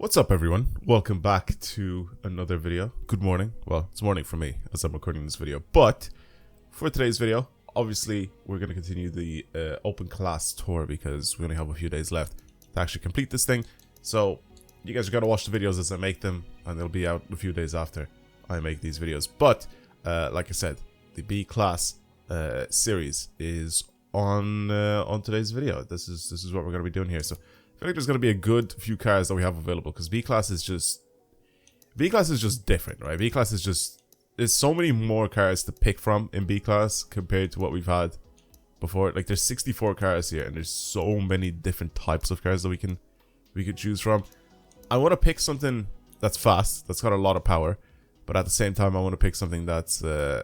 What's up, everyone? Welcome back to another video. Good morning. Well, it's morning for me as I'm recording this video. But for today's video, obviously, we're going to continue the open class tour because we only have a few days left to actually complete this thing. So you guys are going to watch the videos as I make them, and they'll be out a few days after I make these videos. But like I said, the B class series is on today's video. This is what we're going to be doing here. So I feel like there's going to be a good few cars that we have available because B class is just different, right? B class is just, there's so many more cars to pick from in B class compared to what we've had before. Like there's 64 cars here and there's so many different types of cars that we could choose from. I want to pick something that's fast, that's got a lot of power, but at the same time I want to pick something that's you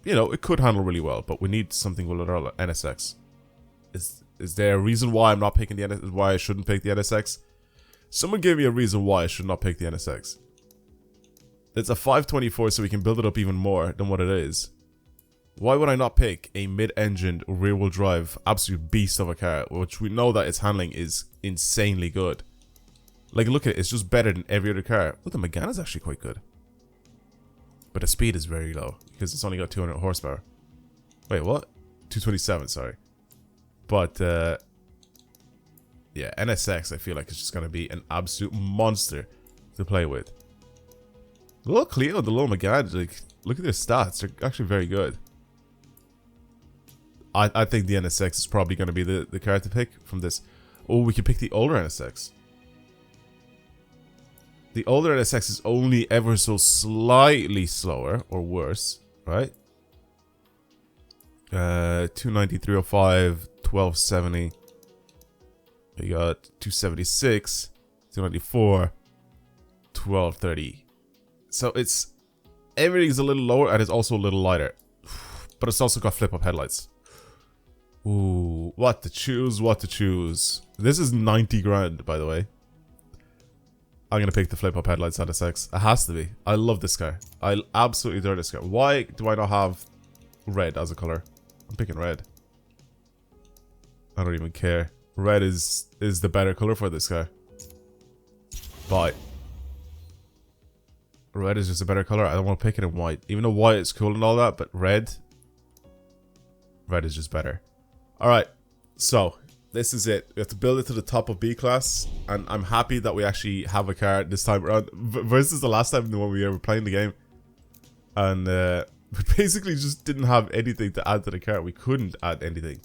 know, it could handle really well, but we need something with a lot of NSX. Is there a reason why I'm not picking the NSX? Why I shouldn't pick the NSX? Someone gave me a reason why I should not pick the NSX. It's a 524, so we can build it up even more than what it is. Why would I not pick a mid-engined rear-wheel drive absolute beast of a car, which we know that its handling is insanely good? Like, look at it, it's just better than every other car. Look, the Megane is actually quite good, but the speed is very low because it's only got 200 horsepower. Wait, what? 227, sorry. But, yeah, NSX, I feel like it's just going to be an absolute monster to play with. The little Clio, the little Megane, like, look at their stats. They're actually very good. I think the NSX is probably going to be the car to pick from this. Oh, we can pick the older NSX. The older NSX is only ever so slightly slower, or worse, right? 290, 305, 1270. You got 276, 294, 1230. So it's, everything's a little lower and it's also a little lighter, but it's also got flip-up headlights. Ooh, what to choose, what to choose. This is 90 grand, by the way. I'm gonna pick the flip-up headlights NSX. It has to be. I love this car. I absolutely adore this car. Why do I not have red as a color? I'm picking red. I don't even care. Red is the better color for this car. But red is just a better color. I don't want to pick it in white. Even though white is cool and all that, but red is just better. Alright, so this is it. We have to build it to the top of B class, and I'm happy that we actually have a car this time around versus the last time when we were playing the game. And we basically just didn't have anything to add to the car. We couldn't add anything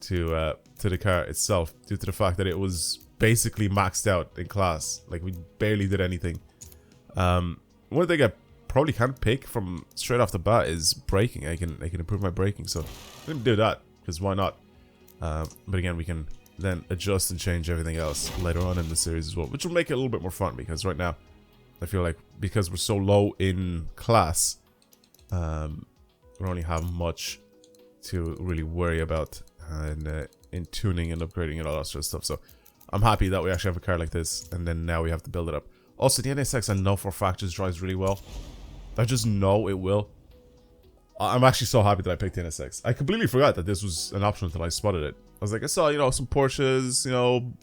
to the car itself due to the fact that it was basically maxed out in class. Like, we barely did anything. One thing I probably can't pick from straight off the bat is braking. I can improve my braking, so I'm gonna do that because why not? But again, we can then adjust and change everything else later on in the series as well, which will make it a little bit more fun because right now I feel like because we're so low in class, we don't really have much to really worry about in tuning and upgrading and all that sort of stuff. So I'm happy that we actually have a car like this, and then now we have to build it up. Also, the NSX I know for a fact just drives really well. I just know it will. I'm actually so happy that I picked the NSX. I completely forgot that this was an option until I spotted it. I was like, I saw, you know, some Porsches, you know,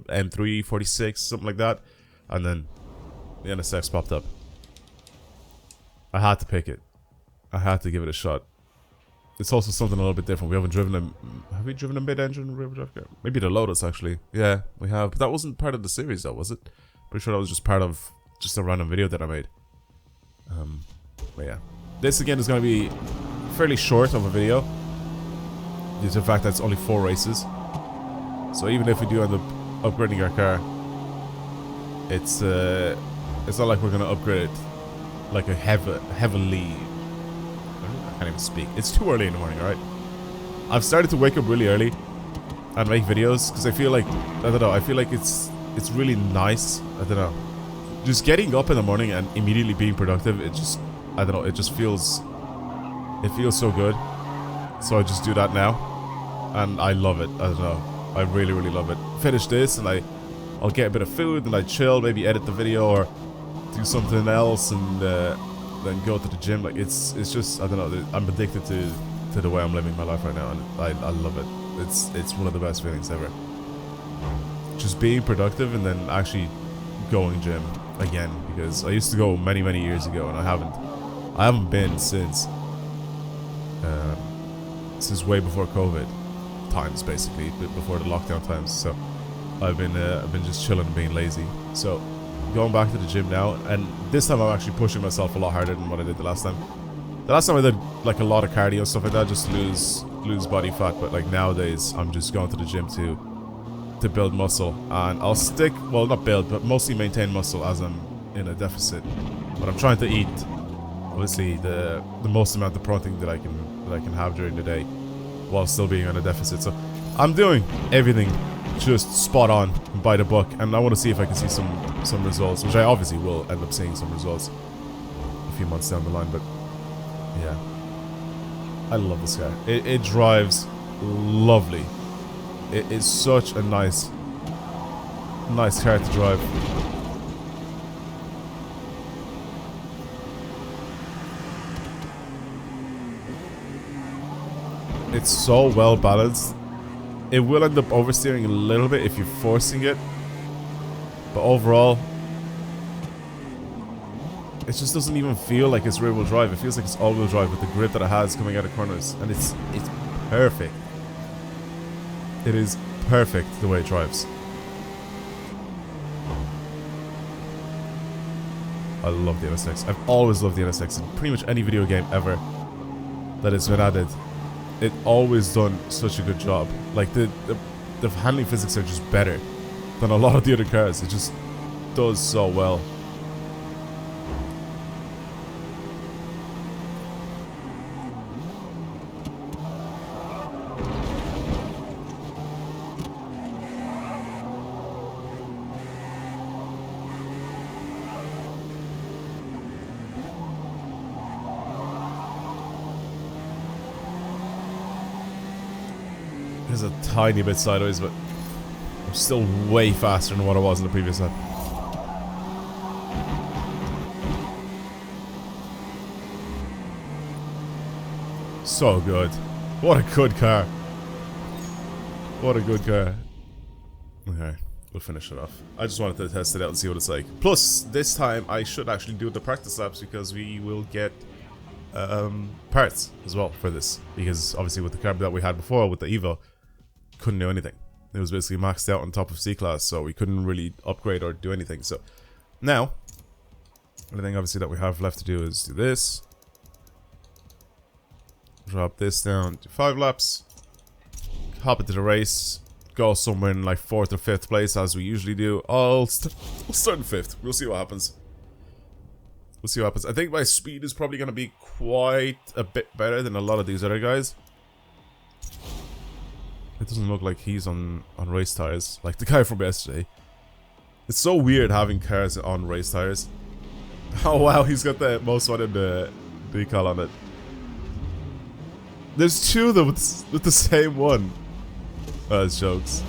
M3, 46, something like that. And then the NSX popped up. I had to pick it. I had to give it a shot. It's also something a little bit different. We haven't driven a... Have we driven a mid-engine rear drive car? Maybe the Lotus, actually. Yeah, we have. But that wasn't part of the series, though, was it? Pretty sure that was just part of just a random video that I made. But yeah. This, again, is going to be fairly short of a video, due to the fact that it's only 4 races. So even if we do end up upgrading our car, it's not like we're going to upgrade it like a heavily... I can't even speak. It's too early in the morning, alright? I've started to wake up really early and make videos because I feel like, I don't know, I feel like it's really nice. I don't know. Just getting up in the morning and immediately being productive, it just, I don't know, it just feels, it feels so good. So I just do that now and I love it. I don't know. I really, really love it. Finish this and I'll get a bit of food and I chill, maybe edit the video or do something else and then go to the gym. Like it's just, I don't know, I'm addicted to the way I'm living my life right now, and I love it. It's one of the best feelings ever. Just being productive and then actually going gym again, because I used to go many years ago, and I haven't been since way before COVID times, basically, before the lockdown times. So I've been just chilling and being lazy. So going back to the gym now, and this time I'm actually pushing myself a lot harder than what I did the last time. The last time I did like a lot of cardio and stuff like that, just to lose body fat. But like nowadays, I'm just going to the gym to build muscle, and I'll stick, well, not build, but mostly maintain muscle as I'm in a deficit. But I'm trying to eat, obviously, the most amount of protein that I can have during the day, while still being on a deficit. So I'm doing everything just spot on by the book, and I want to see if I can see some results, which I obviously will end up seeing some results a few months down the line. But yeah, I love this car. It drives lovely. It is such a nice car to drive. It's so well balanced. It will end up oversteering a little bit if you're forcing it, but overall, it just doesn't even feel like it's rear-wheel drive. It feels like it's all-wheel drive with the grip that it has coming out of corners, and it's perfect. It is perfect the way it drives. I love the NSX. I've always loved the NSX in pretty much any video game ever that it's been added. It always done such a good job. Like the handling physics are just better than a lot of the other cars. It just does so well. There's a tiny bit sideways, but I'm still way faster than what I was in the previous one. So good. What a good car. What a good car. Okay, we'll finish it off. I just wanted to test it out and see what it's like. Plus, this time I should actually do the practice laps, because we will get parts as well for this. Because obviously with the car that we had before, with the Evo, couldn't do anything. It was basically maxed out on top of C-Class, so we couldn't really upgrade or do anything. So now, the thing obviously that we have left to do is do this. Drop this down to 5 laps. Hop into the race. Go somewhere in like 4th or 5th place as we usually do. I'll start in 5th. We'll see what happens. We'll see what happens. I think my speed is probably going to be quite a bit better than a lot of these other guys. It doesn't look like he's on race tires, like the guy from yesterday. It's so weird having cars on race tires. Oh wow, he's got the most wanted decal on it. There's 2 of them with the same one. Oh, it's jokes.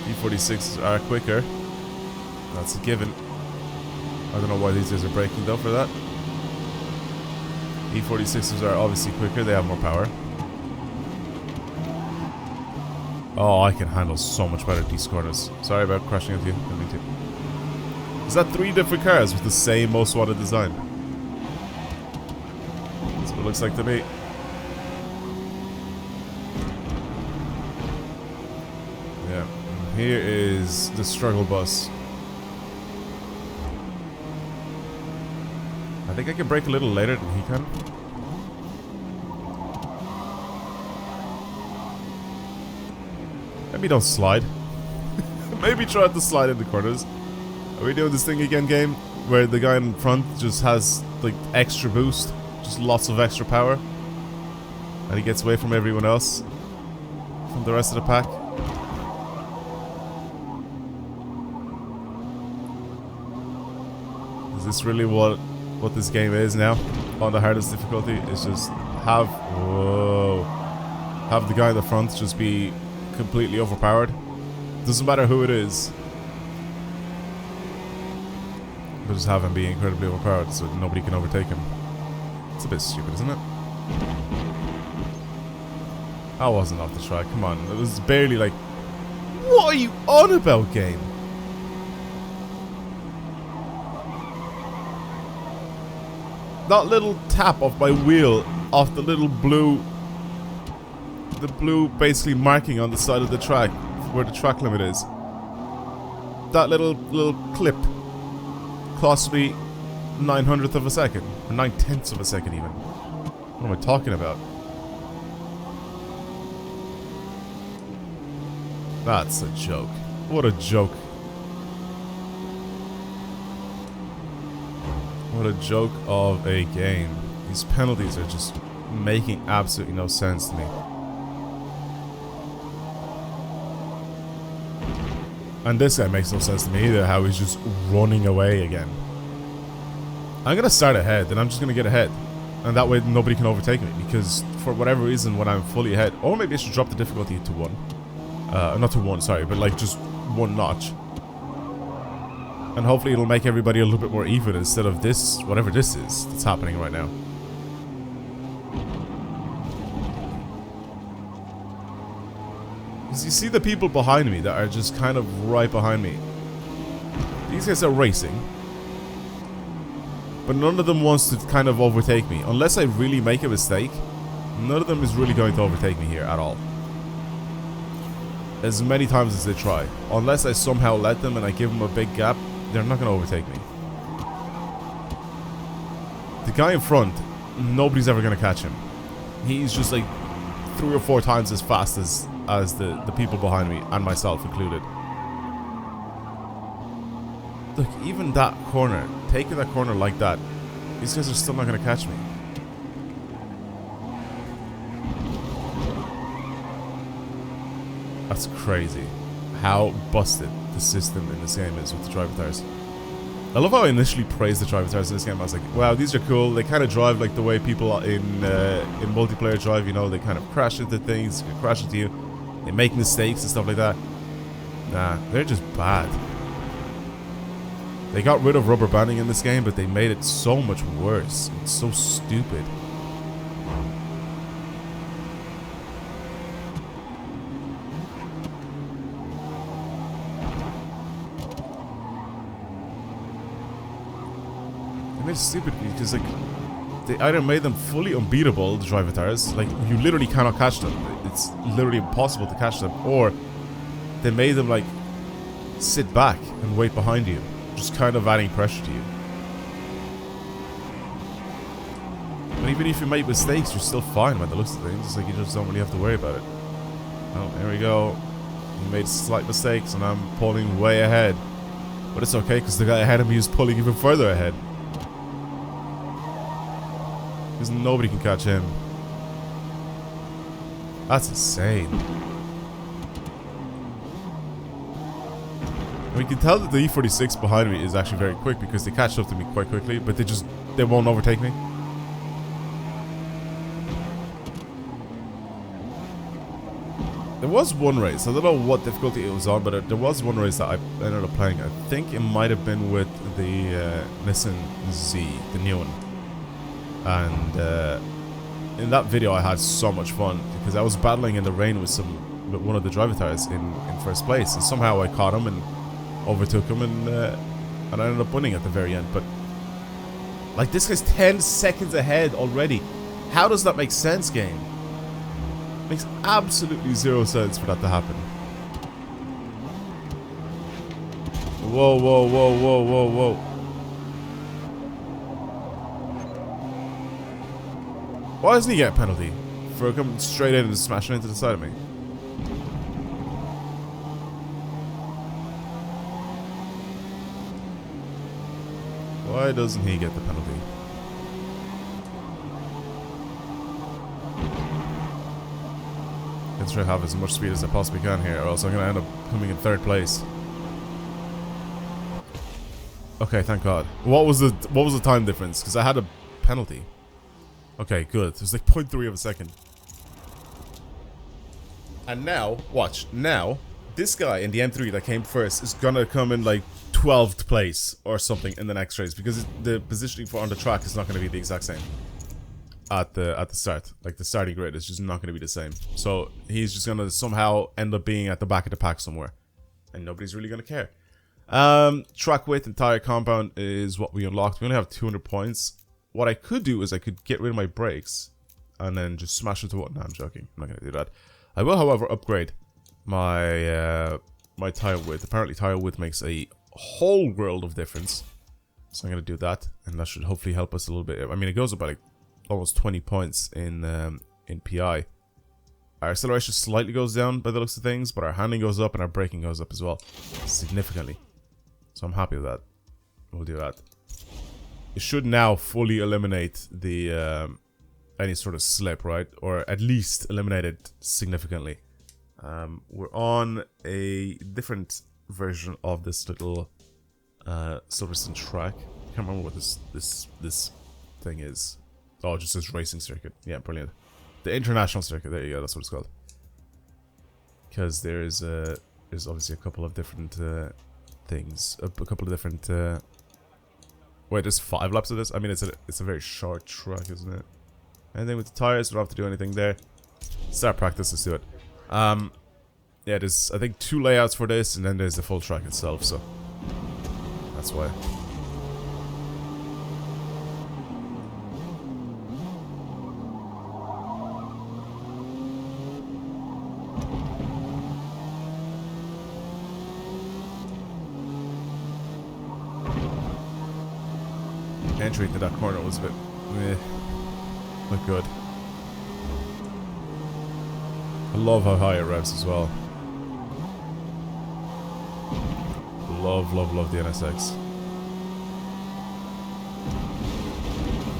E46s are quicker. That's a given. I don't know why these guys are braking though for that. E46s are obviously quicker, they have more power. Oh, I can handle so much better these corners. Sorry about crashing into you. Didn't mean to. Is that 3 different cars with the same most wanted design? That's what it looks like to me. Yeah. And here is the struggle bus. I think I can brake a little later than he can. Maybe don't slide. Maybe try to slide in the corners. Are we doing this thing again, game? Where the guy in front just has like extra boost, just lots of extra power, and he gets away from everyone else, from the rest of the pack. Is this really what this game is now? On the hardest difficulty, it's just have the guy in the front just be completely overpowered. Doesn't matter who it is. But just have him be incredibly overpowered so nobody can overtake him. It's a bit stupid, isn't it? I wasn't off the track. Come on. It was barely like... What are you on about, game? That little tap of my wheel off the little blue... The blue basically marking on the side of the track where the track limit is. That little clip cost me 900th of a second. Or 9/10 of a second even. What am I talking about? That's a joke. What a joke. What a joke of a game. These penalties are just making absolutely no sense to me. And this guy makes no sense to me either, how he's just running away again. I'm gonna start ahead, and I'm just gonna get ahead. And that way nobody can overtake me, because for whatever reason when I'm fully ahead, or maybe I should drop the difficulty to 1. Not to 1, sorry, but like just 1 notch. And hopefully it'll make everybody a little bit more even instead of this, whatever this is that's happening right now. Because you see the people behind me that are just kind of right behind me. These guys are racing. But none of them wants to kind of overtake me. Unless I really make a mistake, none of them is really going to overtake me here at all. As many times as they try. Unless I somehow let them and I give them a big gap, they're not going to overtake me. The guy in front, nobody's ever going to catch him. He's just like 3 or 4 times as fast as the people behind me, and myself included. Look, even that corner, taking that corner like that, these guys are still not going to catch me. That's crazy. How busted the system in this game is with the driver tires. I love how I initially praised the driver tires in this game. I was like, wow, these are cool. They kind of drive like the way people in multiplayer drive, you know, they kind of crash into things, crash into you. They make mistakes and stuff like that. Nah, they're just bad. They got rid of rubber banding in this game, but they made it so much worse. It's so stupid. They made it stupid because like they either made them fully unbeatable, the driver tires, like you literally cannot catch them. It's literally impossible to catch them, or they made them like sit back and wait behind you, just kind of adding pressure to you. And even if you make mistakes, you're still fine by the looks of things. It's like you just don't really have to worry about it. Oh, there we go. He made slight mistakes and I'm pulling way ahead. But it's okay because the guy ahead of me is pulling even further ahead. Because nobody can catch him. That's insane. And we can tell that the E46 behind me is actually very quick because they catch up to me quite quickly, but they won't overtake me. There was one race, I don't know what difficulty it was on, but there was one race that I ended up playing. I think it might have been with the Nissan Z, the new one. And in that video I had so much fun because I was battling in the rain with one of the driver tires in first place, and somehow I caught him and overtook him, and I ended up winning at the very end. But like, this guy's 10 seconds ahead already. How does that make sense, game? Makes absolutely zero sense for that to happen. Whoa, whoa, whoa, whoa, whoa, whoa. Why doesn't he get a penalty for coming straight in and smashing into the side of me? Why doesn't he get the penalty? I'm trying to have as much speed as I possibly can here, or else I'm going to end up coming in third place. Okay, thank God. What was the time difference? Because I had a penalty. Okay, good. It was like 0.3 of a second. And now, watch. Now, this guy in the M3 that came first is gonna come in like 12th place or something in the next race, because the positioning for on the track is not gonna be the exact same. at the start. Like the starting grid is just not going to be the same. So he's just going to somehow end up being at the back of the pack somewhere, and nobody's really going to care. Track width and tire compound is what we unlocked. We only have 200 points. What I could do is I could get rid of my brakes and then just smash into what? No, I'm joking. I'm not going to do that. I will, however, upgrade my my tire width. Apparently, tire width makes a whole world of difference. So I'm going to do that, and that should hopefully help us a little bit. I mean, it goes up by like almost 20 points in PI. Our acceleration slightly goes down by the looks of things, but our handling goes up and our braking goes up as well, significantly. So I'm happy with that. We'll do that. It should now fully eliminate the any sort of slip, right? Or at least eliminate it significantly. We're on a different version of this little Silverstone track. I can't remember what this thing is. Oh, it just says racing circuit. Yeah, brilliant. The international circuit. There you go. That's what it's called. Because there's obviously a couple of different things. A couple of different. Wait, there's 5 laps of this. I mean, it's a very short track, isn't it? Anything with the tires? We don't have to do anything there. Start practice. Let's do it. Yeah, there's I think 2 layouts for this, and then there's the full track itself. So that's why. Entry into that corner was a bit not good. I love how high it revs as well. Love the NSX.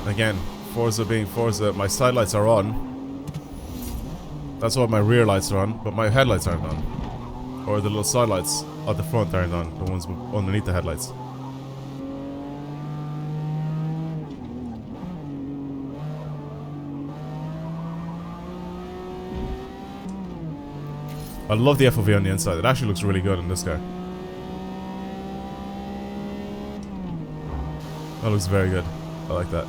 Again, Forza being Forza, my side lights are on. That's why my rear lights are on, but my headlights aren't on. Or the little side lights at the front aren't on, the ones underneath the headlights. I love the FOV on the inside. It actually looks really good in this car. That looks very good. I like that.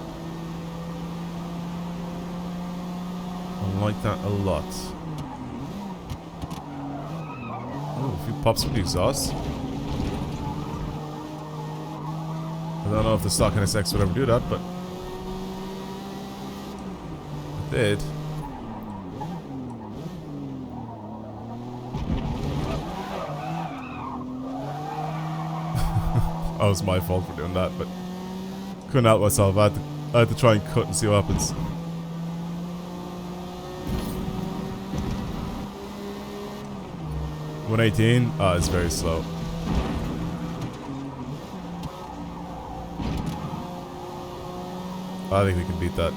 I like that a lot. Oh, a few pops with the exhaust. I don't know if the stock NSX would ever do that, but it did. That was my fault for doing that, but couldn't help myself. I had to try and cut and see what happens. $118. Ah, it's very slow. I think we can beat that.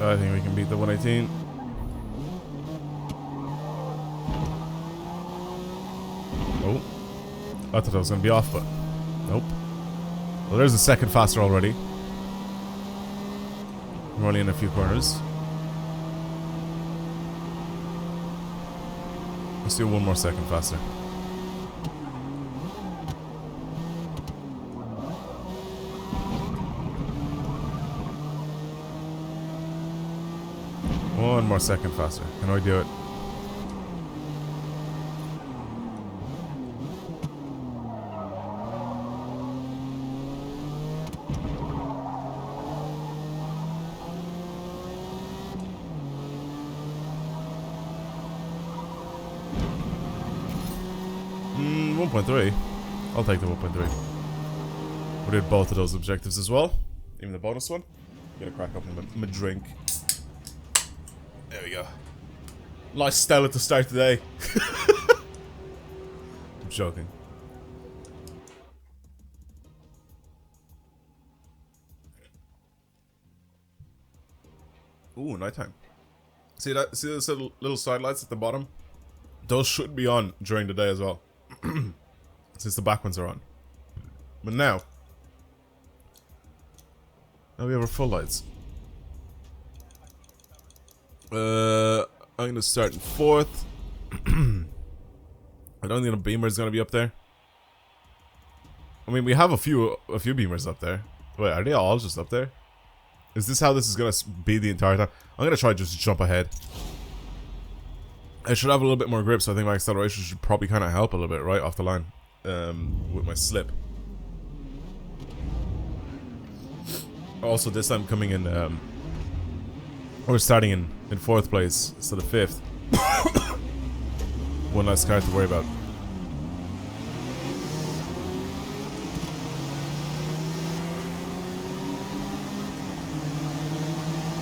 I think we can beat the 118. Oh. I thought I was going to be off, but nope. Well, there's a second faster already. We're only in a few corners. Let's do 1 more second faster. One more second faster. Can I do it? Mm, 1.3. I'll take the 1.3. We did both of those objectives as well. Even the bonus one. Gonna crack open my drink. There we go. Nice Stella to start the day. I'm joking. Ooh, nighttime. See that? See those little side lights at the bottom? Those should be on during the day as well. Since the back ones are on. But now we have our full lights. I'm gonna start in 4th. I don't think a beamer is gonna be up there. I mean, we have a few beamers up there. Wait, are they all just up there? Is this how this is gonna be the entire time? I'm gonna try just to jump ahead. I should have a little bit more grip, so I think my acceleration should probably kind of help a little bit right off the line with my slip. Also, this time coming in, we're starting in 4th place instead of 5th. One less car to worry about.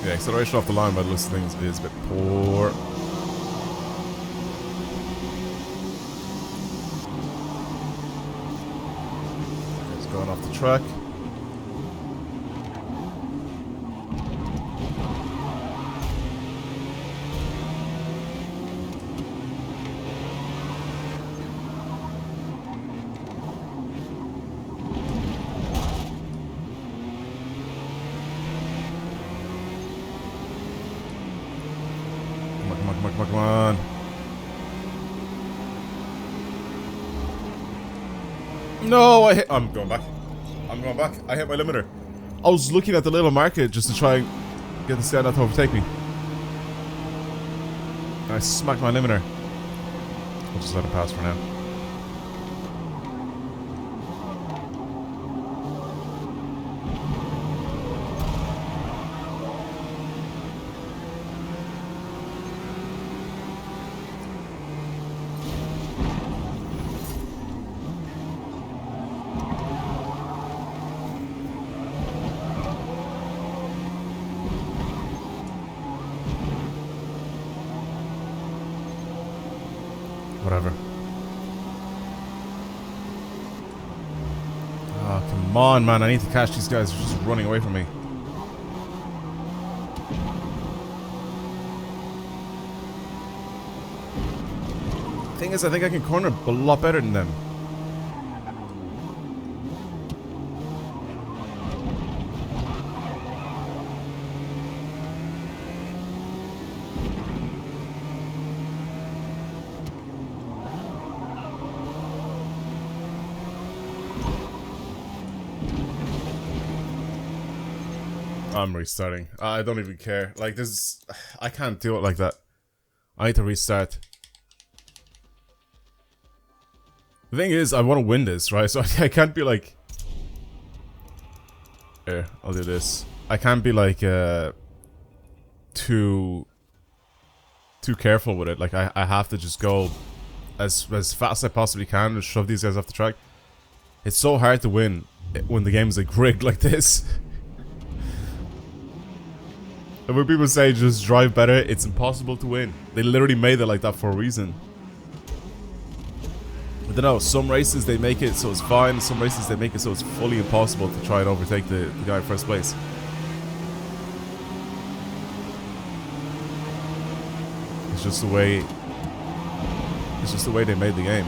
Yeah, acceleration off the line by the looks of things is a bit poor. It's going off the track. Come on. No, I'm going back. I hit my limiter. I was looking at the little market just to try and get this guy not to overtake me. And I smacked my limiter. I'll just let him pass for now. Whatever. Oh, come on, man. I need to catch these guys. They're just running away from me. Thing is, I think I can corner a lot better than them. I'm restarting. I don't even care. Like, this, I can't do it like that. I need to restart. The thing is, I want to win this, right? So I can't be like... Here, I'll do this. I can't be like, too careful with it. Like, I have to just go as fast as I possibly can and shove these guys off the track. It's so hard to win when the game is like rigged like this. And when people say just drive better, it's impossible to win. They literally made it like that for a reason. I don't know, some races they make it so it's fine, some races they make it so it's fully impossible to try and overtake the guy in first place. It's just the way they made the game.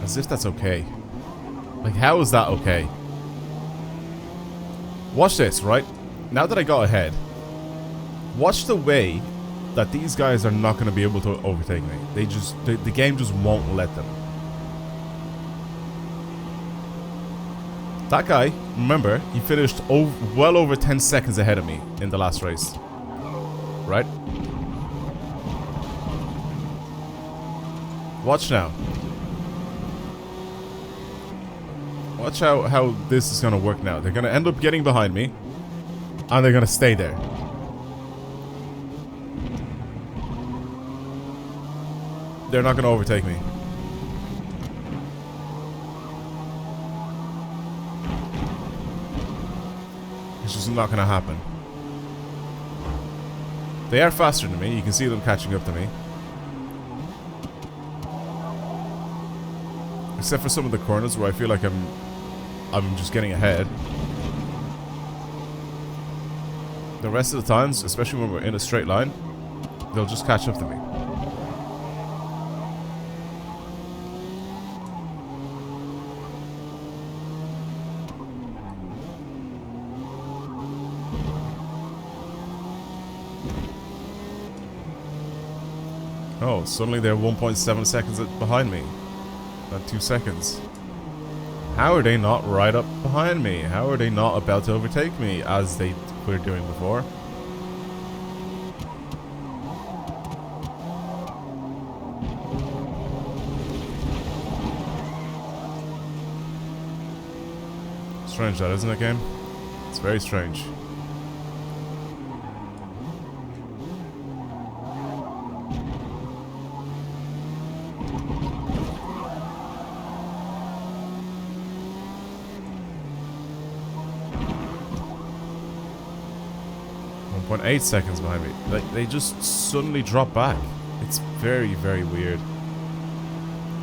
As if that's okay. Like, how is that okay? Watch this, right? Now that I got ahead, watch the way that these guys are not going to be able to overtake me. The game just won't let them. That guy, remember, he finished well over 10 seconds ahead of me in the last race. Right? Watch now. Watch how this is going to work now. They're going to end up getting behind me. And they're going to stay there. They're not going to overtake me. It's just not going to happen. They are faster than me. You can see them catching up to me. Except for some of the corners where I feel like I'm just getting ahead. The rest of the times, especially when we're in a straight line, they'll just catch up to me. Oh, suddenly they're 1.7 seconds behind me. Not 2 seconds. How are they not right up behind me? How are they not about to overtake me as they were doing before? Strange that, isn't it, game? It's very strange. .8 seconds behind me. Like, they just suddenly drop back. It's very, very weird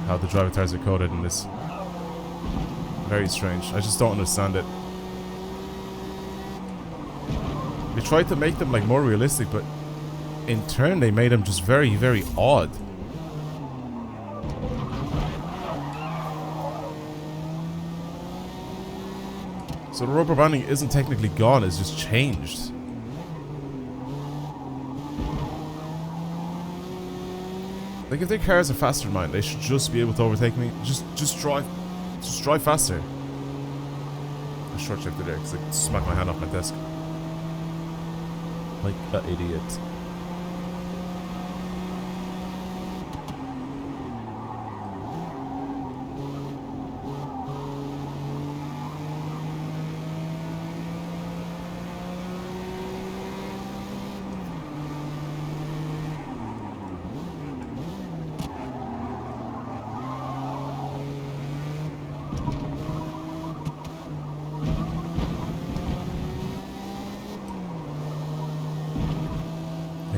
how the driver tires are coded in this. Very strange. I just don't understand it. They tried to make them like more realistic, but in turn they made them just very, very odd. So the rubber banding isn't technically gone, it's just changed. Like, if their cars are faster than mine, they should just be able to overtake me. Just drive faster. I short shifted there because I smacked my hand off my desk. Like an idiot.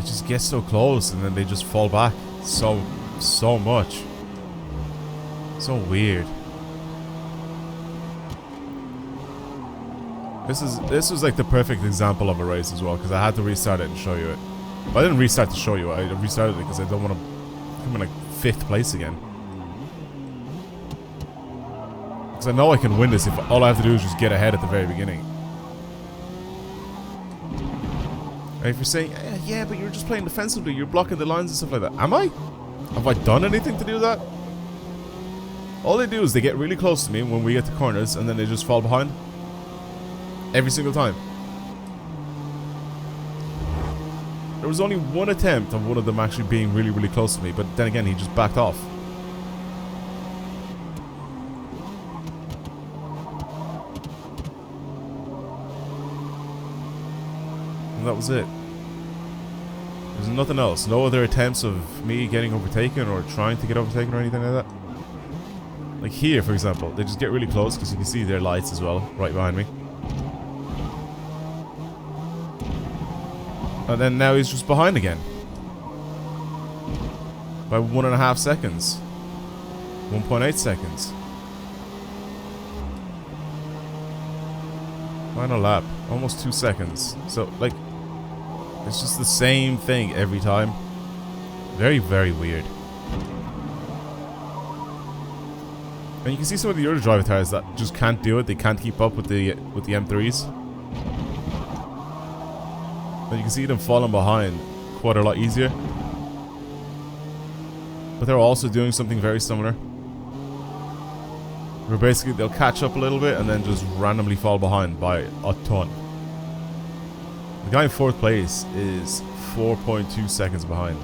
Just get so close and then they just fall back so much. So weird. This was like the perfect example of a race as well, because I had to restart it and show you it. Well, I didn't restart to show you it. I restarted it because I don't want to come in like 5th place again. Because I know I can win this if all I have to do is just get ahead at the very beginning. If you're saying, yeah, but you're just playing defensively, you're blocking the lines and stuff like that. Am I? Have I done anything to do that? All they do is they get really close to me when we get to corners, and then they just fall behind. Every single time. There was only one attempt of one of them actually being really, really close to me, but then again, he just backed off. And that was it. There's nothing else. No other attempts of me getting overtaken or trying to get overtaken or anything like that. Like here, for example, they just get really close because you can see their lights as well, right behind me. And then now he's just behind again. By 1.5 seconds. 1.8 seconds. Final lap. Almost 2 seconds. So, like, it's just the same thing every time. Very, very weird. And you can see some of the other driver tires that just can't do it. They can't keep up with the M3s. And you can see them falling behind quite a lot easier. But they're also doing something very similar. Where basically they'll catch up a little bit and then just randomly fall behind by a ton. The guy in 4th place is 4.2 seconds behind.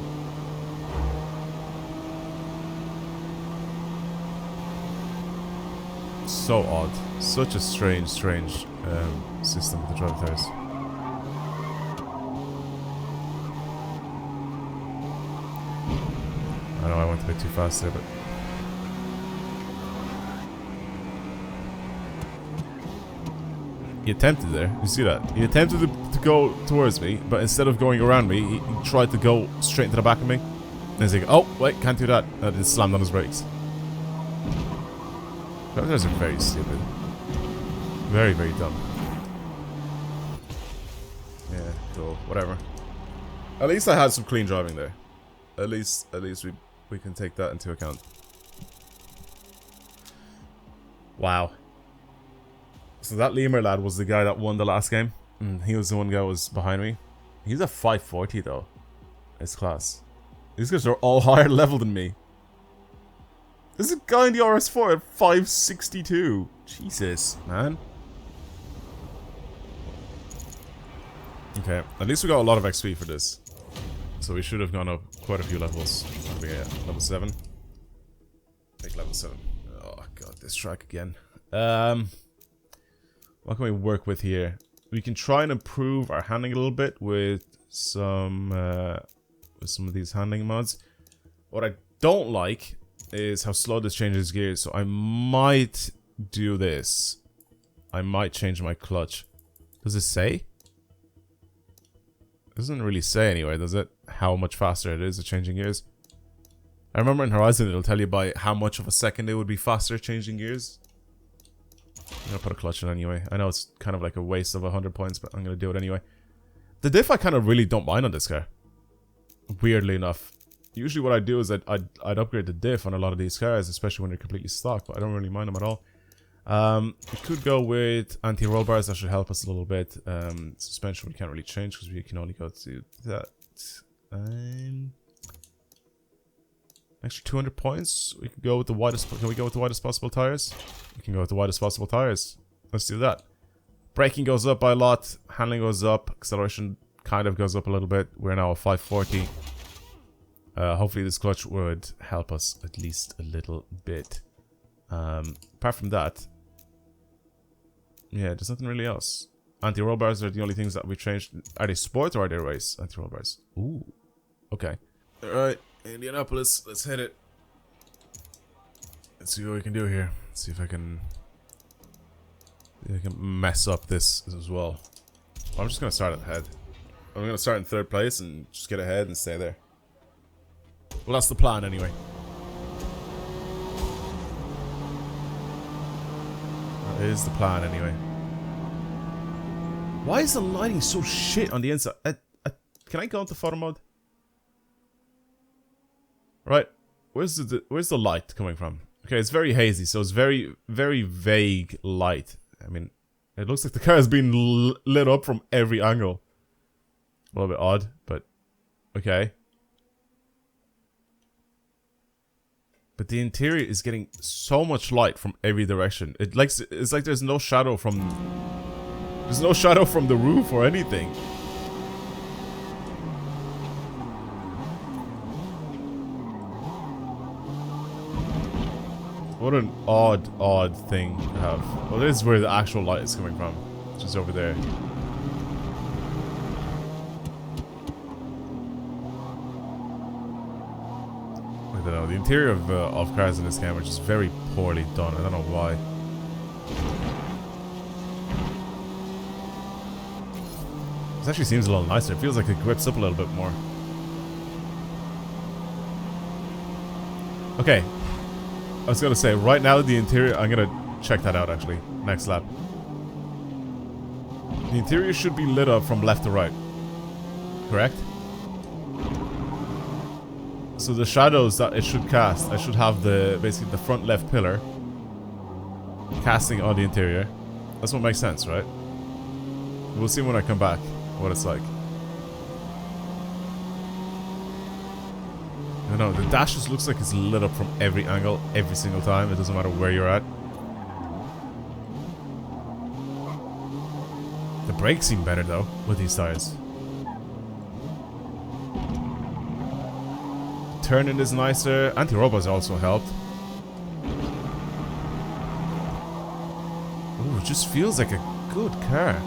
So odd. Such a strange system with the driver tires. I know I went a bit too fast there, but... He attempted there. You see that? He attempted to go towards me, but instead of going around me, he tried to go straight into the back of me. And he's like, oh, wait, can't do that. And then slammed on his brakes. Those are very stupid. Very, very dumb. Yeah. Cool, whatever. At least I had some clean driving there. At least we can take that into account. Wow. So that Lemur lad was the guy that won the last game. He was the one guy who was behind me. He's a 540 though. It's class. These guys are all higher level than me. There's a guy in the RS4 at 562. Jesus, man. Okay, at least we got a lot of XP for this. So we should have gone up quite a few levels. What are we at? Level 7? Take level 7. Oh god, this track again. What can we work with here? We can try and improve our handling a little bit with some of these handling mods. What I don't like is how slow this changes gears, so I might do this. I might change my clutch. Does it say? It doesn't really say anyway, does it? How much faster it is at changing gears. I remember in Horizon it'll tell you by how much of a second it would be faster changing gears. I'm gonna put a clutch in anyway. I know it's kind of like a waste of 100 points, but I'm gonna do it anyway. The diff I kind of really don't mind on this car. Weirdly enough. Usually what I do is I'd upgrade the diff on a lot of these cars, especially when they're completely stock, but I don't really mind them at all. We could go with anti-roll bars, that should help us a little bit. Suspension we can't really change because we can only go to that. Extra 200 points. We can go with the widest. Can we go with the widest possible tires? We can go with the widest possible tires. Let's do that. Braking goes up by a lot. Handling goes up. Acceleration kind of goes up a little bit. We're now at 540. Hopefully this clutch would help us at least a little bit. Apart from that, yeah, there's nothing really else. Anti-roll bars are the only things that we changed. Are they sport or are they race? Anti-roll bars. Ooh. Okay. Alright, Indianapolis, let's hit it. Let's see what we can do here. Let's see if I can mess up this as well. I'm just gonna start ahead. I'm gonna start in 3rd place and just get ahead and stay there. Well, that's the plan anyway. That is the plan anyway. Why is the lighting so shit on the inside? Can I go into photo mode? Right, where's the light coming from? Okay, it's very hazy, so it's very vague light. I mean, it looks like the car has been lit up from every angle. A little bit odd, but okay. But the interior is getting so much light from every direction. It's like there's no shadow from the roof or anything. What an odd thing to have. Well, this is where the actual light is coming from. It's just over there. I don't know. The interior of cars in this game are just very poorly done. I don't know why. This actually seems a little nicer. It feels like it grips up a little bit more. Okay. I was gonna say, right now the interior, I'm gonna check that out actually, next lap. The interior should be lit up from left to right, correct? So the shadows that it should cast, I should have basically the front left pillar casting on the interior. That's what makes sense, right? We'll see when I come back what it's like. I don't know, the dash just looks like it's lit up from every angle, every single time. It doesn't matter where you're at. The brakes seem better though, with these tires. Turning is nicer. Anti-robots also helped. Ooh, it just feels like a good car.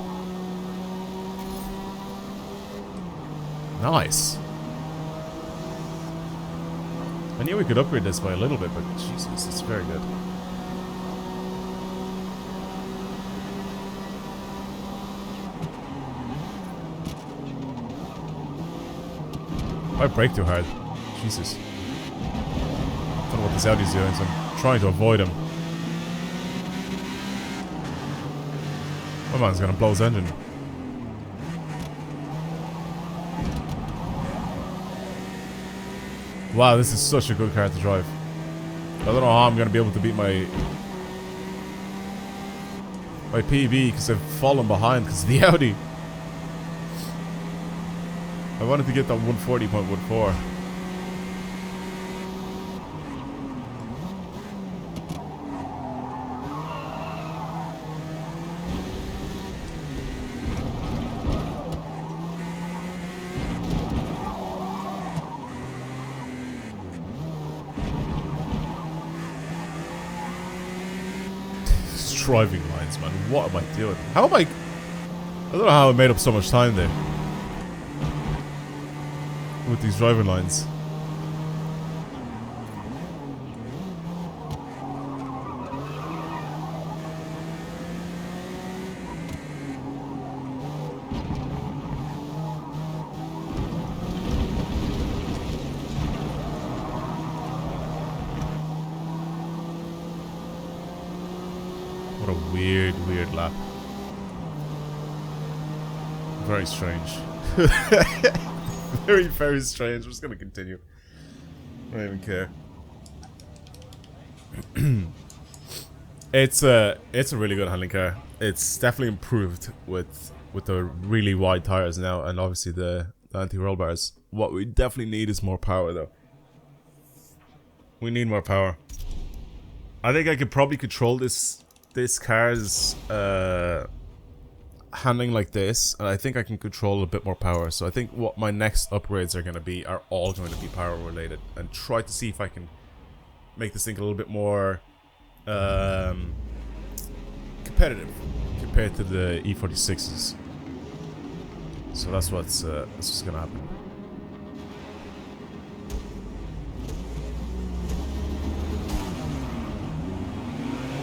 Nice. I knew we could upgrade this by a little bit, but Jesus, it's very good. Why brake too hard? Jesus. I don't know what this Audi's doing, so I'm trying to avoid him. My man's gonna blow his engine. Wow, this is such a good car to drive. I don't know how I'm gonna be able to beat my PB because I've fallen behind because of the Audi. I wanted to get that 140.14. Driving lines, man. What am I doing? How am I don't know how I made up so much time there with these driving lines. What a weird lap. Very strange. Very strange. I'm just gonna continue. I don't even care. It's a really good handling car. It's definitely improved with the really wide tires now, and obviously the anti-roll bars. What we definitely need is more power, though. We need more power. I think I could probably control this car's handling like this, and I think I can control a bit more power. So I think what my next upgrades are going to be are all going to be power related, and try to see if I can make this thing a little bit more competitive compared to the E46s. So that's what's going to happen.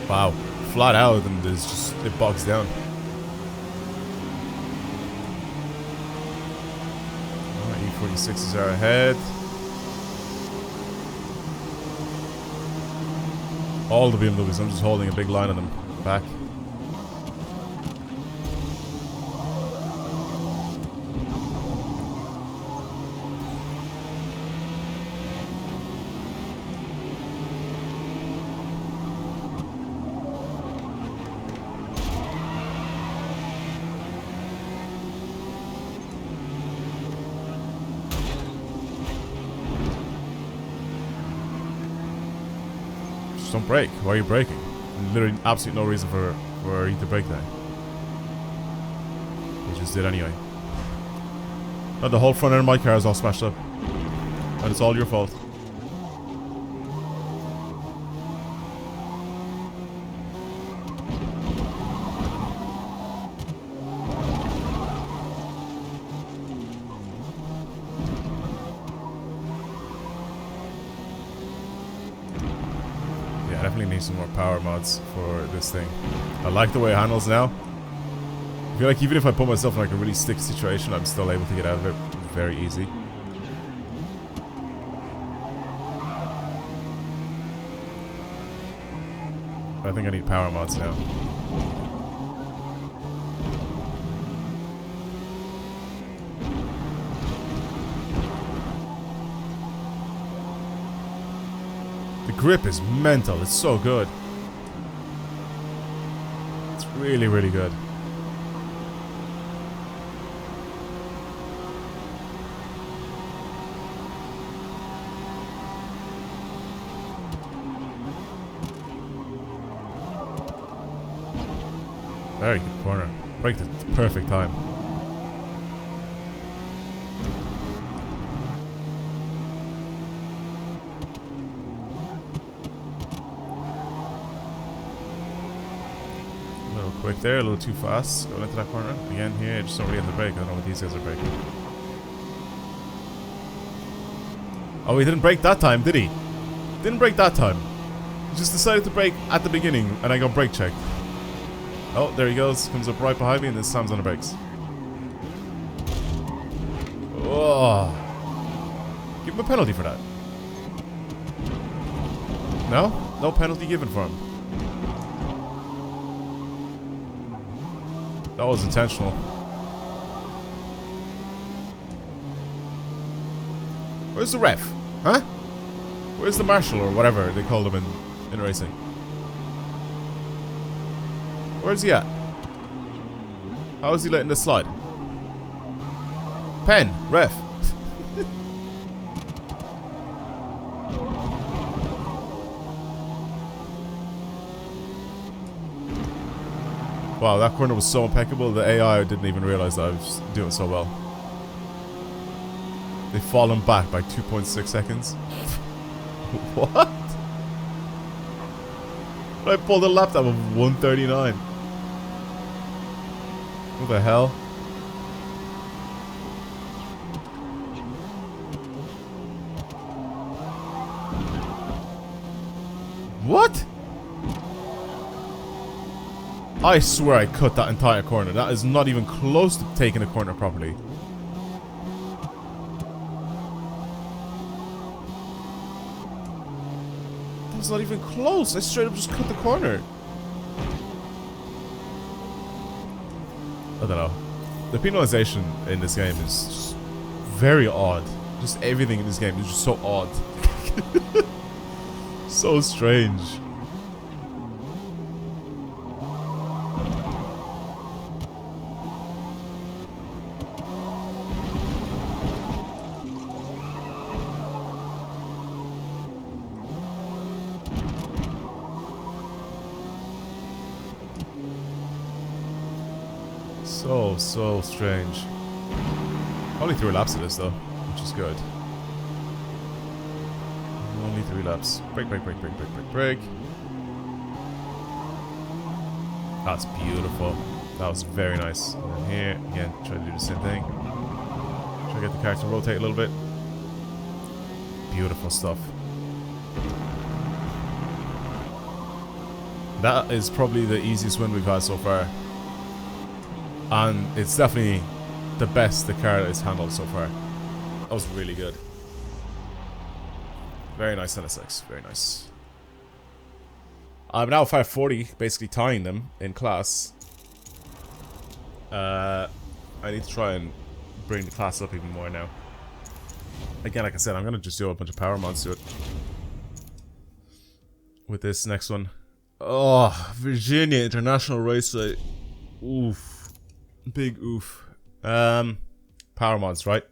Wow, flat out, and there's just, it bogs down. E46s are ahead. All the BMWs, I'm just holding a big line on them back. Don't brake. Why are you braking? Literally absolutely no reason for you to brake there. You just did anyway. No, the whole front end of my car is all smashed up. And it's all your fault. Definitely need some more power mods for this thing. I like the way it handles now. I feel like even if I put myself in like a really sticky situation, I'm still able to get out of it very easy. I think I need power mods now. The grip is mental. It's so good. It's really, really good. Very good corner. Braked at the perfect time. Quick there, a little too fast. Going into that corner. Again here, just don't really have to brake. I don't know what these guys are braking. Oh, he didn't brake that time, did he? Didn't brake that time. He just decided to brake at the beginning, and I got brake checked. Oh, there he goes. Comes up right behind me and then slams on the brakes. Oh. Give him a penalty for that. No? No penalty given for him. That was intentional. Where's the ref? Huh? Where's the marshal or whatever they call them in racing? Where's he at? How is he letting this slide? Pen, ref. Wow, that corner was so impeccable. The AI didn't even realize that I was doing so well. They've fallen back by 2.6 seconds. What? I pulled a lap time of 139. What the hell? What? I swear I cut that entire corner. That is not even close to taking a corner properly. That's not even close. I straight up just cut the corner. I don't know. The penalization in this game is just very odd. Just everything in this game is just so odd. So strange. So strange. Only 3 laps of this though, which is good. Only 3 laps. Brake. That's beautiful. That was very nice. And then here, again, try to do the same thing. Try to get the car to rotate a little bit. Beautiful stuff. That is probably the easiest win we've had so far. And it's definitely the best the car has handled so far. That was really good. Very nice NSX, very nice. I'm now 540, basically tying them in class. I need to try and bring the class up even more now. Again, like I said, I'm going to just do a bunch of power mods to it. With this next one. Oh, Virginia International Raceway. Oof. Big oof. Power mods, right?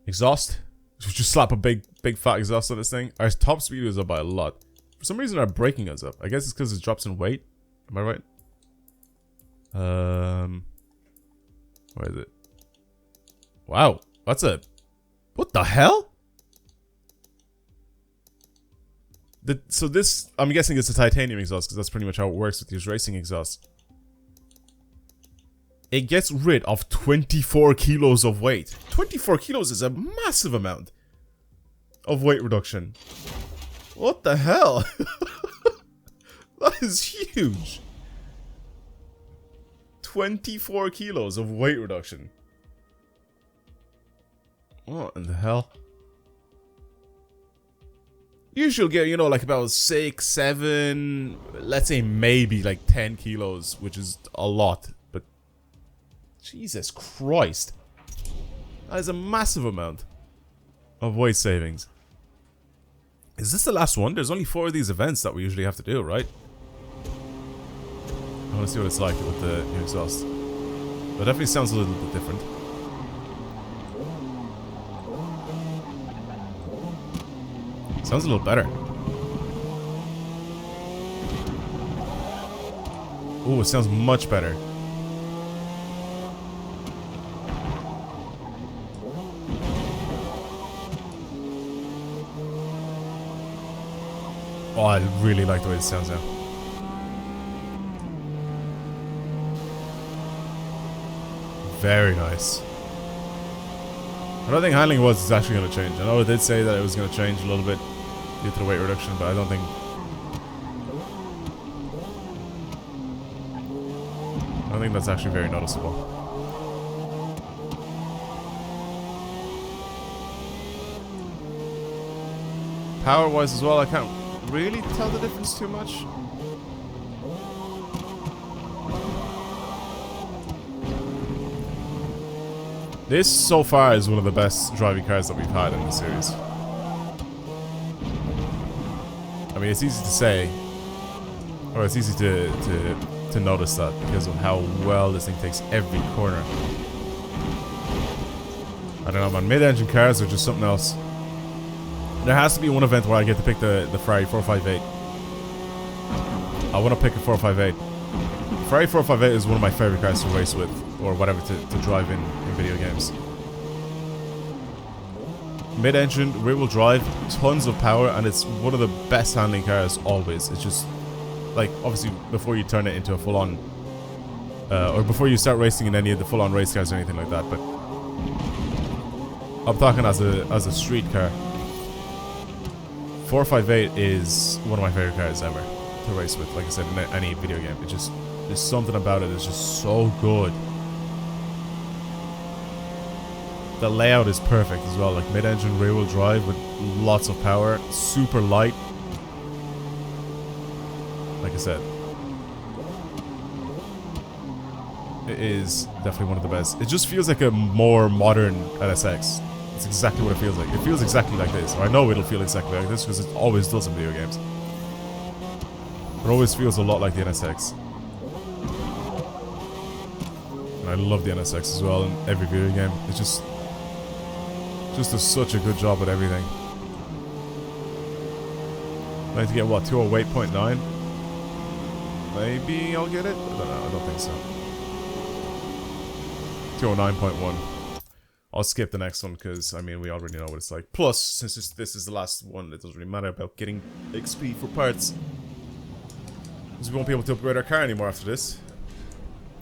Exhaust. Just slap a big fat exhaust on this thing. Our top speed was up by a lot. For some reason our braking is up. I guess it's because it drops in weight. Am I right? Where is it? Wow. That's a... What the hell? So this... I'm guessing it's a titanium exhaust because that's pretty much how it works with these racing exhausts. It gets rid of 24 kilos of weight. 24 kilos is a massive amount of weight reduction. What the hell? That is huge. 24 kilos of weight reduction. What in the hell? Usually get, you know, like about 6, 7, let's say maybe like 10 kilos, which is a lot. But Jesus Christ. That is a massive amount of weight savings. Is this the last one? There's only 4 of these events that we usually have to do, right? I want to see what it's like with the new exhaust. But it definitely sounds a little bit different. Sounds a little better. Oh, it sounds much better. Oh, I really like the way it sounds now. Very nice. I don't think handling was actually going to change. I know it did say that it was going to change a little bit due to the weight reduction, but I don't think that's actually very noticeable. Power-wise as well, I can't really tell the difference too much. This, so far, is one of the best driving cars that we've had in the series. mean, it's easy to say, or it's easy to notice that because of how well this thing takes every corner. I don't know, man. Mid-engine cars are just something else. There has to be one event where I get to pick the Ferrari 458. I want to pick a 458. Ferrari 458 is one of my favorite cars to race with, or whatever, to drive in video games. Mid-engine, rear-wheel drive, tons of power, and it's one of the best handling cars always. It's just, like, obviously, before you turn it into a full-on, or before you start racing in any of the full-on race cars or anything like that, but I'm talking as a street car. 458 is one of my favorite cars ever to race with, like I said, in any video game. It just, there's something about it that's just so good. The layout is perfect as well, like mid-engine rear-wheel drive with lots of power, super light. Like I said, it is definitely one of the best. It just feels like a more modern NSX. It's exactly what it feels like. It feels exactly like this. Or I know it'll feel exactly like this because it always does in video games. It always feels a lot like the NSX. And I love the NSX as well in every video game. It just does such a good job at everything. I need to get what, 208.9? Maybe I'll get it? I don't know, I don't think so. 209.1. I'll skip the next one because, I mean, we already know what it's like. Plus, since this is the last one, it doesn't really matter about getting XP for parts. Because we won't be able to upgrade our car anymore after this.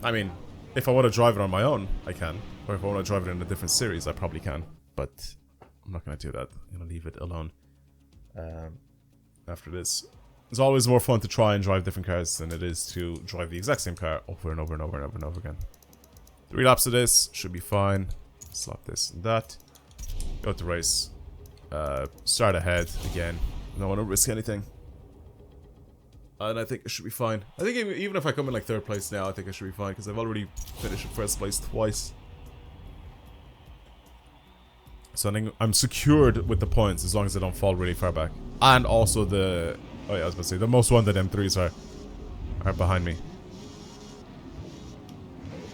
I mean, if I want to drive it on my own, I can. Or if I want to drive it in a different series, I probably can. But I'm not going to do that. I'm going to leave it alone after this. It's always more fun to try and drive different cars than it is to drive the exact same car over and over and over and over and over again. 3 laps of this should be fine. Slap this and that. Go to race. Start ahead again. Don't want to risk anything. And I think it should be fine. I think even if I come in like 3rd place now, I think I should be fine because I've already finished in 1st place twice. So I think I'm secured with the points as long as I don't fall really far back. And also the... Oh yeah, I was about to say, the most wanted M3s are behind me.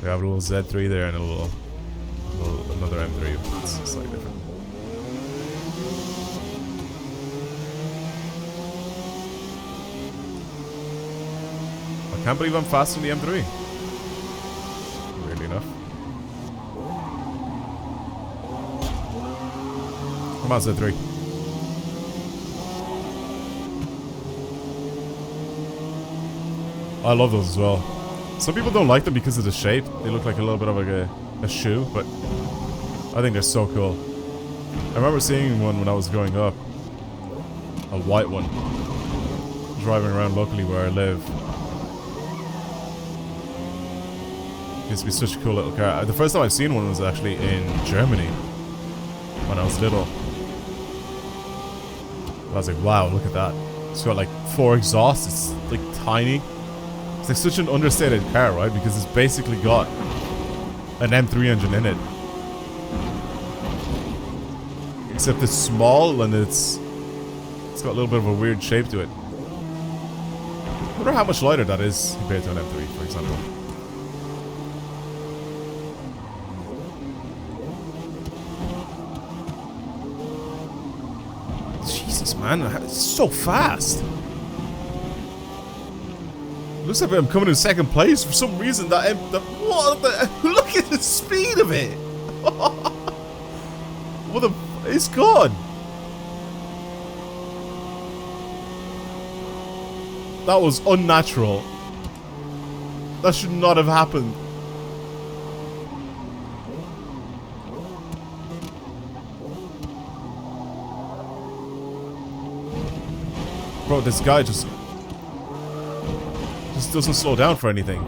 We have a little Z3 there and another M3. It's slightly different. I can't believe I'm faster than the M3. Weirdly enough. Come on, Z3. I love those as well. Some people don't like them because of the shape. They look like a little bit of like a shoe, but I think they're so cool. I remember seeing one when I was growing up. A white one. Driving around locally where I live. It used to be such a cool little car. The first time I've seen one was actually in Germany. When I was little. I was like, wow, look at that. It's got like 4 exhausts. It's like tiny. It's like such an understated car, right? Because it's basically got an M3 engine in it. Except it's small and it's got a little bit of a weird shape to it. I wonder how much lighter that is compared to an M3, for example. Jesus, man, it's so fast. Looks like I'm coming in 2nd place for some reason. Look at the speed of it. What the? It's gone. That was unnatural. That should not have happened. Bro, this guy just doesn't slow down for anything.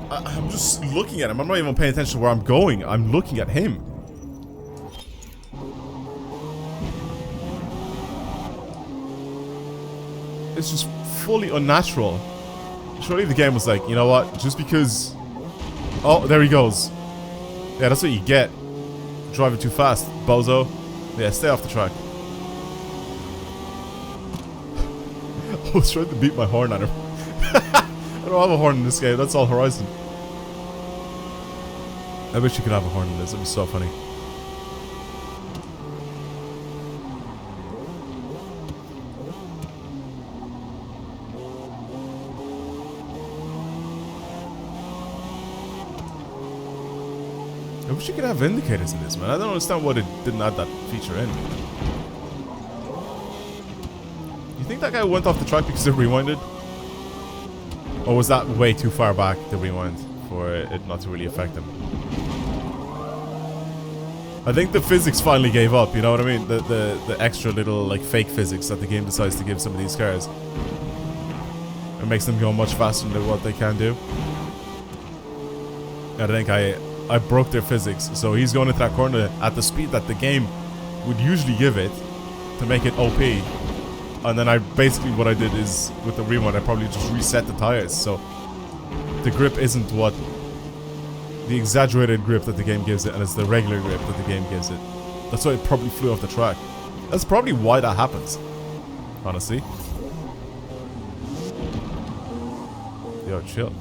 I'm just looking at him. I'm not even paying attention to where I'm going. I'm looking at him. It's just fully unnatural. Surely the game was like, you know what? Just because... Oh, there he goes. Yeah, that's what you get. Driving too fast, bozo. Yeah, stay off the track. I was trying to beat my horn at him. I don't have a horn in this game, that's all Horizon. I wish you could have a horn in this, it'd be so funny. I wish you could have indicators in this, man. I don't understand why they didn't add that feature in. You think that guy went off the track because it rewinded? Or was that way too far back to rewind for it not to really affect him? I think the physics finally gave up, you know what I mean? The extra little like fake physics that the game decides to give some of these cars. It makes them go much faster than what they can do. I think I broke their physics, so he's going into that corner at the speed that the game would usually give it to make it OP. And then basically what I did is, with the rewind, I probably just reset the tires, so the grip isn't what the exaggerated grip that the game gives it, and it's the regular grip that the game gives it. That's why it probably flew off the track. That's probably why that happens, honestly. Yo, chill.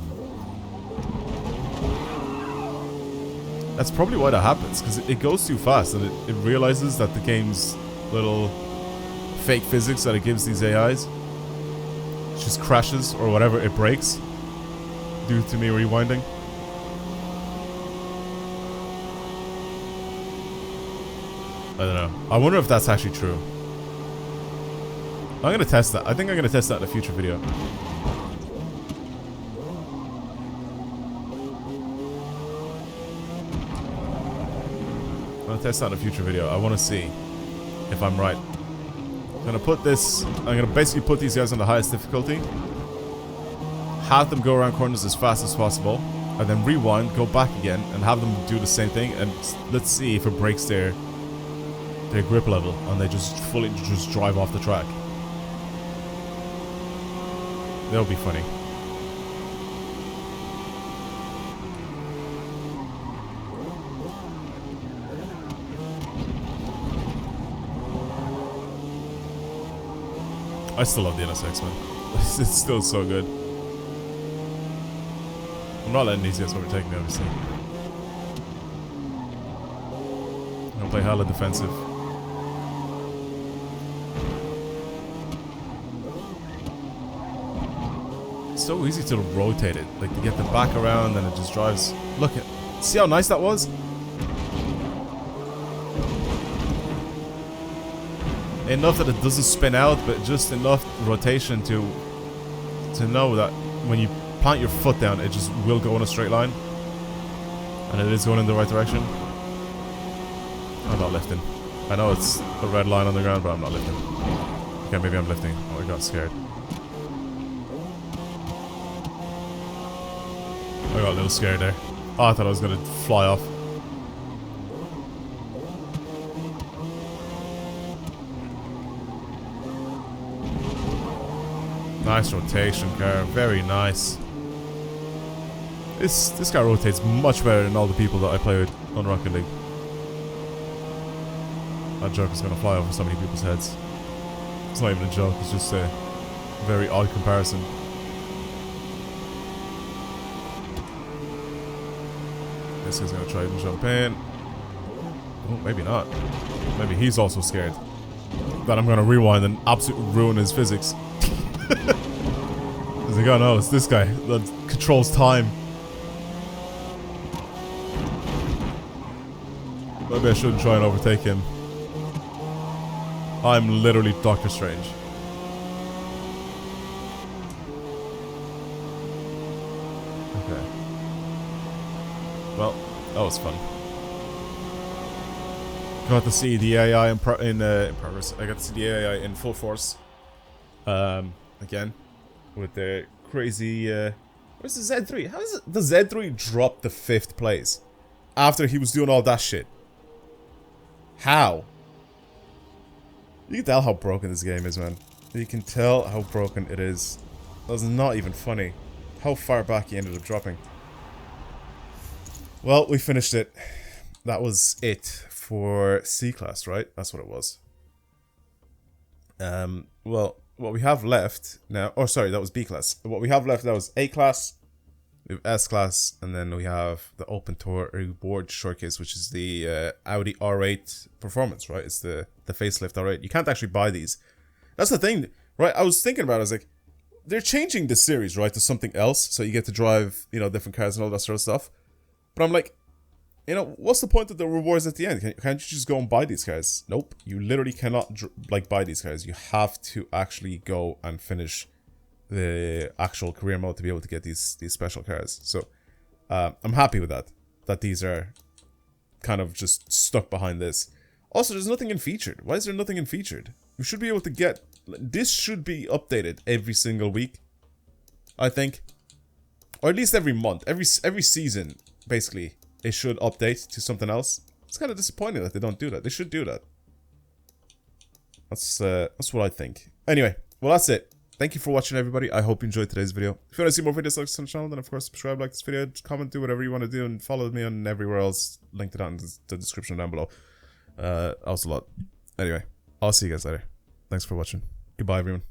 That's probably why that happens, because it goes too fast and it realizes that the game's little fake physics that it gives these AIs just crashes or whatever, it breaks due to me rewinding. I don't know. I wonder if that's actually true. I'm gonna test that. I think I'm gonna test that in a future video. I'm gonna test that in a future video. I want to see if I'm right. I'm gonna put this. I'm gonna basically put these guys on the highest difficulty. Have them go around corners as fast as possible, and then rewind, go back again, and have them do the same thing. And let's see if it breaks their grip level, and they just fully just drive off the track. That'll be funny. I still love the NSX, man. It's still so good. I'm not letting these guys overtake me, obviously. I'm gonna play hella defensive. It's so easy to rotate it, like to get the back around, and it just drives. Look at, see how nice that was? Enough that it doesn't spin out, but just enough rotation to know that when you plant your foot down, it just will go in a straight line. And it is going in the right direction. I'm not lifting. I know it's a red line on the ground, but I'm not lifting. Okay, maybe I'm lifting. Oh, I got scared. I got a little scared there. Oh, I thought I was going to fly off. Nice rotation car, very nice. This car rotates much better than all the people that I play with on Rocket League. That joke is gonna fly over so many people's heads. It's not even a joke, it's just a very odd comparison. This guy's gonna try and jump in. Oh, maybe not. Maybe he's also scared that I'm gonna rewind and absolutely ruin his physics. He's like, oh no, it's this guy that controls time. Maybe I shouldn't try and overtake him. I'm literally Doctor Strange. Okay. Well, that was fun. Got to see the AI in progress. I got to see the AI in full force. Again, with the crazy. Where's the Z3? How is it the Z3 dropped to 5th place after he was doing all that shit? How? You can tell how broken this game is, man. You can tell how broken it is. That's not even funny. How far back he ended up dropping. Well, we finished it. That was it for C-Class, right? That's what it was. Well, what we have left now, or sorry, that was B class. What we have left now is A class, we have S class, and then we have the Open Tour Reward Showcase, which is the Audi R8 Performance, right? It's the facelift R8. You can't actually buy these. That's the thing, right? I was thinking about it, I was like, they're changing the series, right, to something else, so you get to drive, you know, different cars and all that sort of stuff. But I'm like, you know, what's the point of the rewards at the end? Can't you just go and buy these cars? Nope, you literally cannot buy these cars. You have to actually go and finish the actual career mode to be able to get these special cars. So I'm happy with that these are kind of just stuck behind this. Also, there's nothing in featured. Why is there nothing in featured? We should be able to get, this should be updated every single week, I think, or at least every month, every season. Basically, it should update to something else. It's kind of disappointing that they don't do that. They should do that. That's what I think. Anyway, well, that's it. Thank you for watching, everybody. I hope you enjoyed today's video. If you want to see more videos like this on the channel, then of course subscribe, like this video, comment, do whatever you want to do, and follow me on everywhere else. Linked it down in the description down below. Also a lot. Anyway, I'll see you guys later. Thanks for watching. Goodbye, everyone.